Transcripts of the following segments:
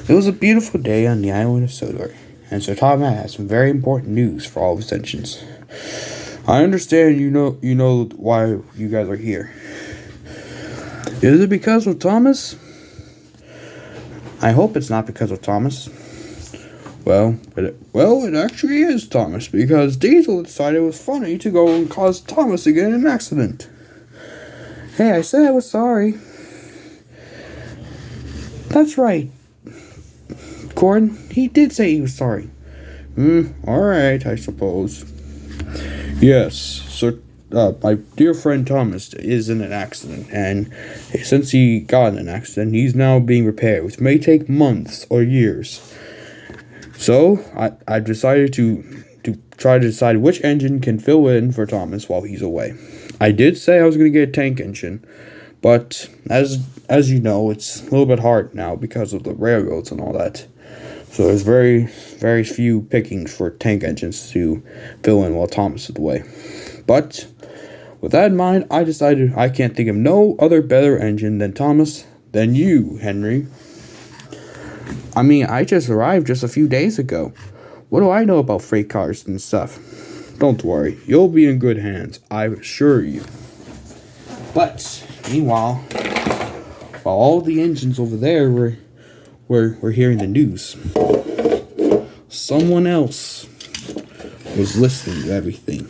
It was a beautiful day on the island of Sodor, and Sir Thomas had some very important news for all of his engines. I understand you know why you guys are here. Is it because of Thomas? I hope it's not because of Thomas. It actually is Thomas, because Diesel decided it was funny to go and cause Thomas to get in an accident. Hey, I said I was sorry. That's right. Gordon, he did say he was sorry. Alright, I suppose. Yes, so my dear friend Thomas is in an accident, and since he got in an accident, he's now being repaired, which may take months or years. So, I decided to try to decide which engine can fill in for Thomas while he's away. I did say I was going to get a tank engine, but as you know, it's a little bit hard now because of the railroads and all that. So there's very few pickings for tank engines to fill in while Thomas is away. But with that in mind, I decided I can't think of no other better engine than Thomas than you, Henry. I mean, I just arrived just a few days ago. What do I know about freight cars and stuff? Don't worry, you'll be in good hands, I assure you. But meanwhile, while all the engines over there were hearing the news, someone else was listening to everything.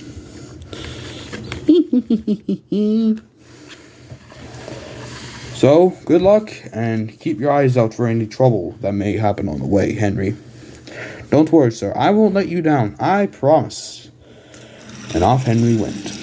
So, good luck, and keep your eyes out for any trouble that may happen on the way, Henry. Don't worry, sir, I won't let you down, I promise. And off Henry went.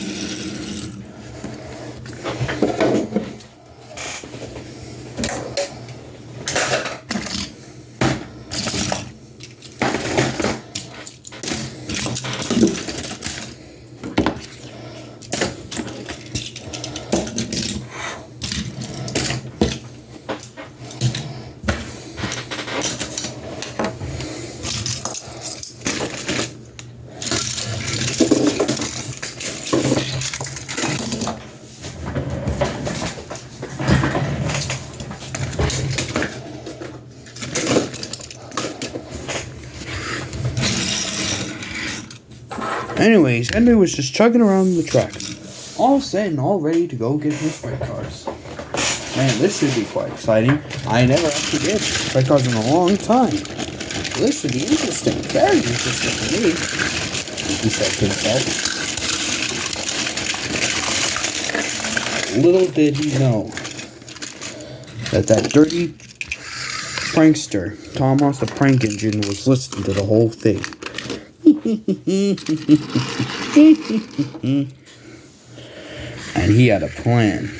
Anyways, Henry was just chugging around the track, all set and all ready to go get his freight cars. Man, this should be quite exciting. I never actually did freight cars in a long time. So this should be interesting, very interesting for me, he said to himself. Little did he know that dirty prankster, Thomas the Prank Engine, was listening to the whole thing. And he had a plan.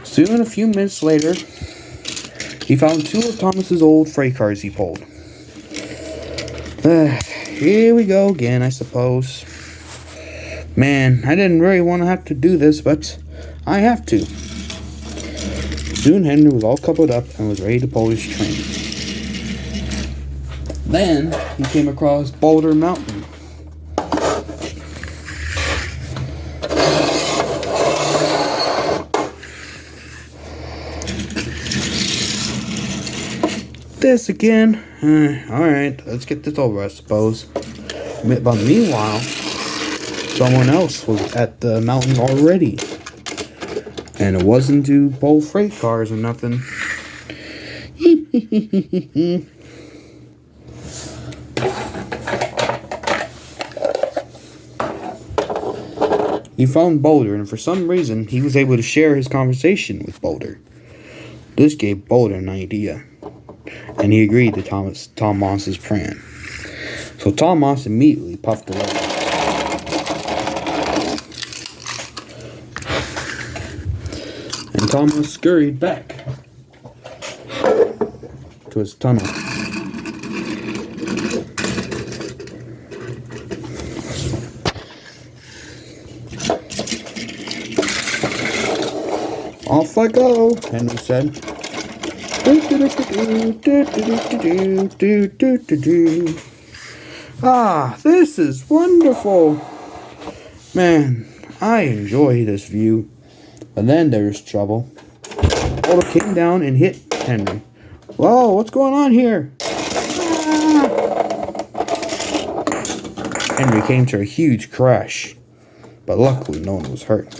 Soon, a few minutes later, he found two of Thomas's old freight cars he pulled. Here we go again, I suppose. Man, I didn't really want to have to do this, but I have to. Soon Henry was all coupled up and was ready to pull his train. Then he came across Boulder Mountain. This again? Alright, let's get this over, I suppose. But meanwhile, someone else was at the mountain already. And it wasn't to pull freight cars or nothing. He found Boulder, and for some reason, he was able to share his conversation with Boulder. This gave Boulder an idea, and he agreed to Tom Moss's plan. So Tom Moss immediately puffed away. And Thomas scurried back to his tunnel. Off I go, Henry said. Ah, this is wonderful. Man, I enjoy this view. But then there's trouble. Boulder came down and hit Henry. Whoa, what's going on here? Henry came to a huge crash, but luckily no one was hurt.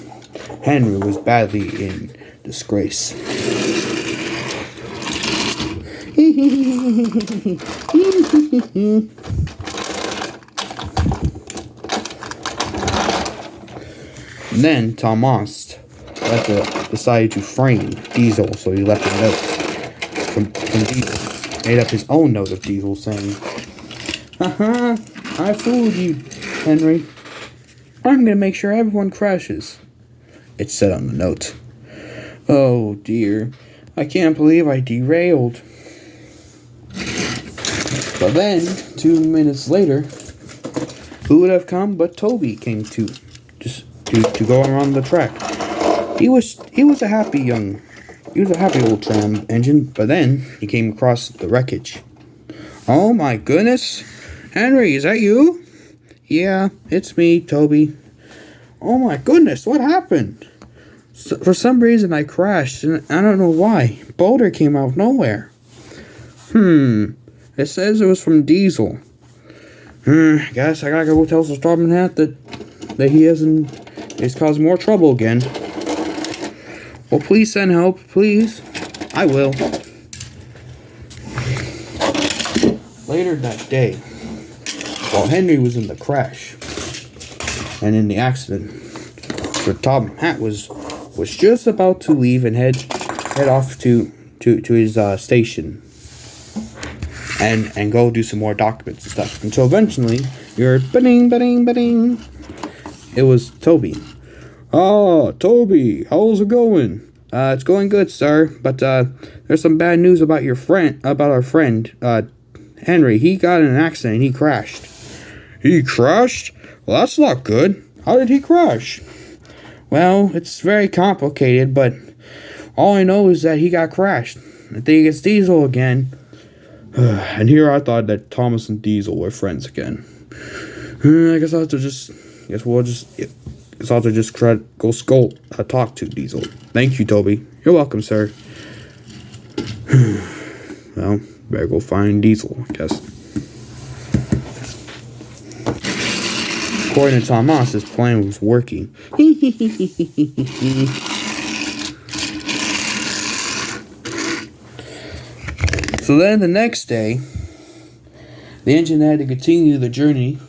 Henry was badly in disgrace. Then Thomas decided to frame Diesel, so he left a note from Diesel. Made up his own note of Diesel saying, "Haha, I fooled you, Henry. I'm gonna make sure everyone crashes," it said on the note. "Oh dear, I can't believe I derailed." But then, 2 minutes later, who would have come but Toby came to go around the track. He was a happy old tram engine, but then he came across the wreckage. "Oh my goodness, Henry, is that you?" "Yeah, it's me, Toby." "Oh my goodness, what happened?" For some reason I crashed, and I don't know why. Boulder came out of nowhere." It says it was from Diesel." Guess I gotta go tell the Starman Hat that he's caused more trouble again." "Well, please send help, please." "I will." Later that day, while Henry was in the crash and in the accident, the Starman Hat was just about to leave and head off to his station and go do some more documents and stuff. Until eventually, you heard ba-ding, ba-ding, ba-ding. It was Toby. "Oh, Toby, how's it going?" It's going good, sir, but there's some bad news about our friend, Henry. He got in an accident and he crashed." "He crashed? Well, that's not good. How did he crash?" "Well, it's very complicated, but all I know is that he got crashed. I think it's Diesel again." And here I thought that Thomas and Diesel were friends again. I guess I'll have to just talk to Diesel. "Thank you, Toby." "You're welcome, sir." Well, better go find Diesel, I guess. According to Thomas, his plan was working. So then the next day, the engine that had to continue the journey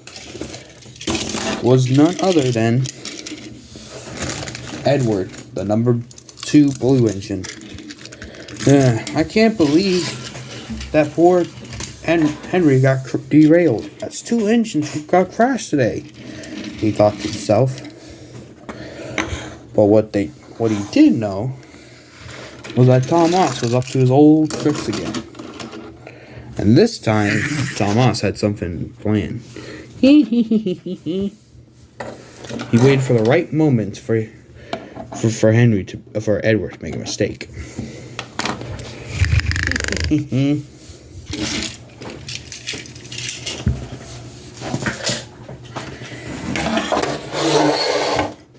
was none other than Edward, the number 2 blue engine. I can't believe that poor Henry got derailed. That's 2 engines who got crashed today, he thought to himself. But what he did know was that Thomas was up to his old tricks again. And this time, Thomas had something planned. He waited for the right moment for Edward to make a mistake.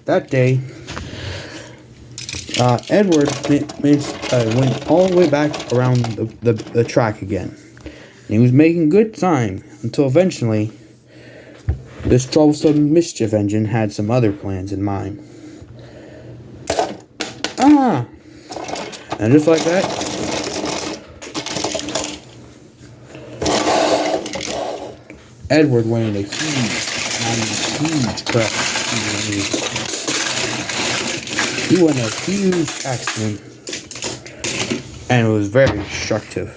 That day, Edward went all the way back around the track again. And he was making good time until eventually this troublesome mischief engine had some other plans in mind. And just like that, Edward went in a huge crash. He went in a huge accident, and it was very destructive.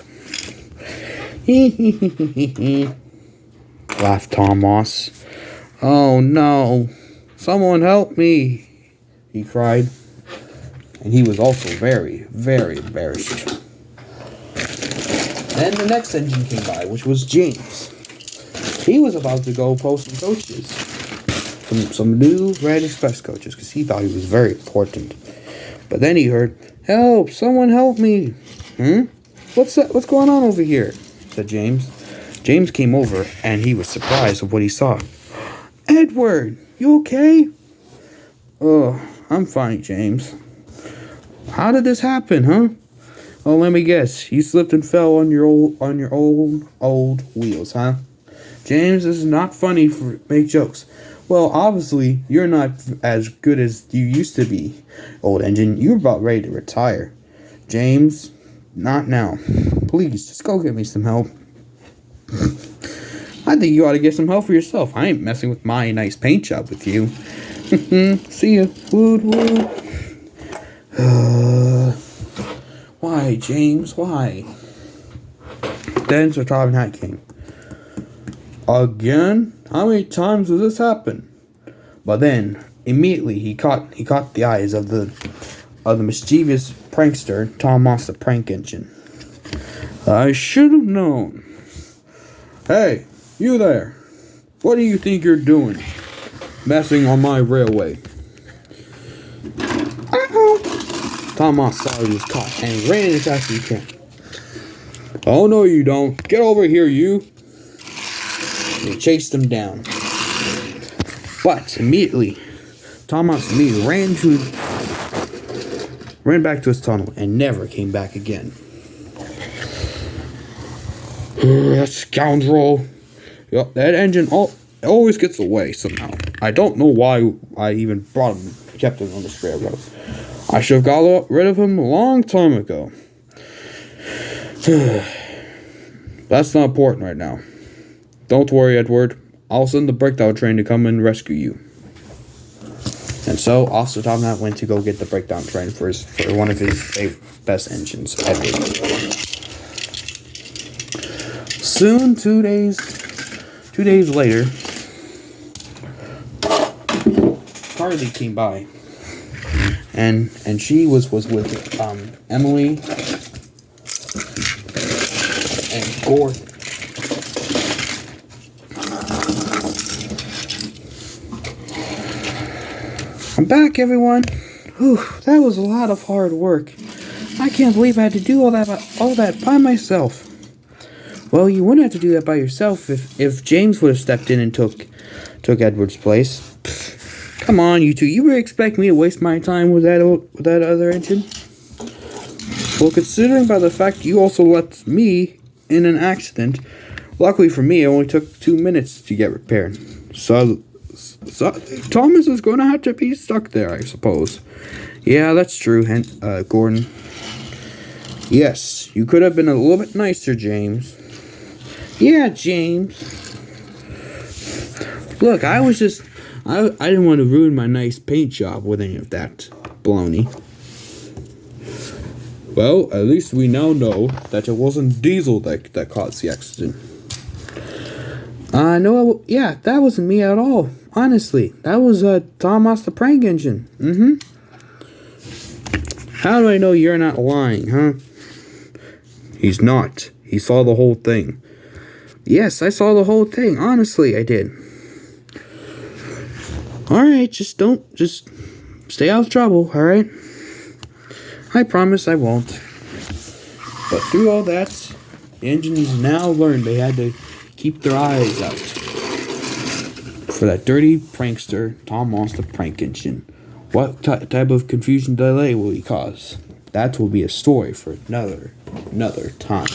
Laughed Thomas. "Oh no, someone help me," he cried. And he was also very, very embarrassed. Then the next engine came by, which was James. He was about to go post some coaches. Some new red express coaches, because he thought he was very important. But then he heard, "Help, someone help me." What's going on over here?" said James. James came over, and he was surprised at what he saw. "Edward, you okay?" "Oh, I'm fine, James." "How did this happen, huh?" Oh, let me guess. You slipped and fell on your old wheels, huh? James, this is not funny for make jokes. Well, obviously, you're not as good as you used to be, old engine. You're about ready to retire. James, not now. Please, just go get me some help. I think you ought to get some help for yourself. I ain't messing with my nice paint job with you. See ya. Woot woot. Why, James? Why? Then Sir Topham Hatt came. Again? How many times does this happen? But then, immediately, he caught the eyes of the mischievous prankster, Thomas the Prank Engine. I should have known. Hey, you there. What do you think you're doing? Messing on my railway. Thomas saw he was caught and ran as fast as he can. Oh, no, you don't. Get over here, you. They chased him down. But immediately, Thomas Lee ran back to his tunnel and never came back again. That scoundrel. Yep, that engine always gets away somehow. I don't know why I even brought him, kept him on this railroad. I should have got rid of him a long time ago. That's not important right now. Don't worry, Edward. I'll send the breakdown train to come and rescue you. And so, Officer Topham Hatt went to go get the breakdown train for one of his best engines, Edward. Soon, 2 days later, Carly came by, and she was with Emily and Gordon. I'm back, everyone. Whew, that was a lot of hard work. I can't believe I had to do all that by myself. Well, you wouldn't have to do that by yourself if James would have stepped in and took Edward's place. Pfft, come on, you two. You really expect me to waste my time with that other engine? Well, considering by the fact you also left me in an accident, luckily for me, it only took 2 minutes to get repaired. So Thomas is going to have to be stuck there, I suppose. Yeah, that's true, Gordon. Yes, you could have been a little bit nicer, James. Yeah, James. Look, I didn't want to ruin my nice paint job with any of that baloney. Well, at least we now know that it wasn't Diesel that caused the accident. No, yeah, that wasn't me at all. Honestly, that was Thomas the Prank Engine. How do I know you're not lying, huh? He's not. He saw the whole thing. Yes, I saw the whole thing. Honestly, I did. Alright, just stay out of trouble, alright? I promise I won't. But through all that, the engines now learned they had to keep their eyes out for that dirty prankster, Thomas the Prank Engine. What type of confusion delay will he cause? That will be a story for another time.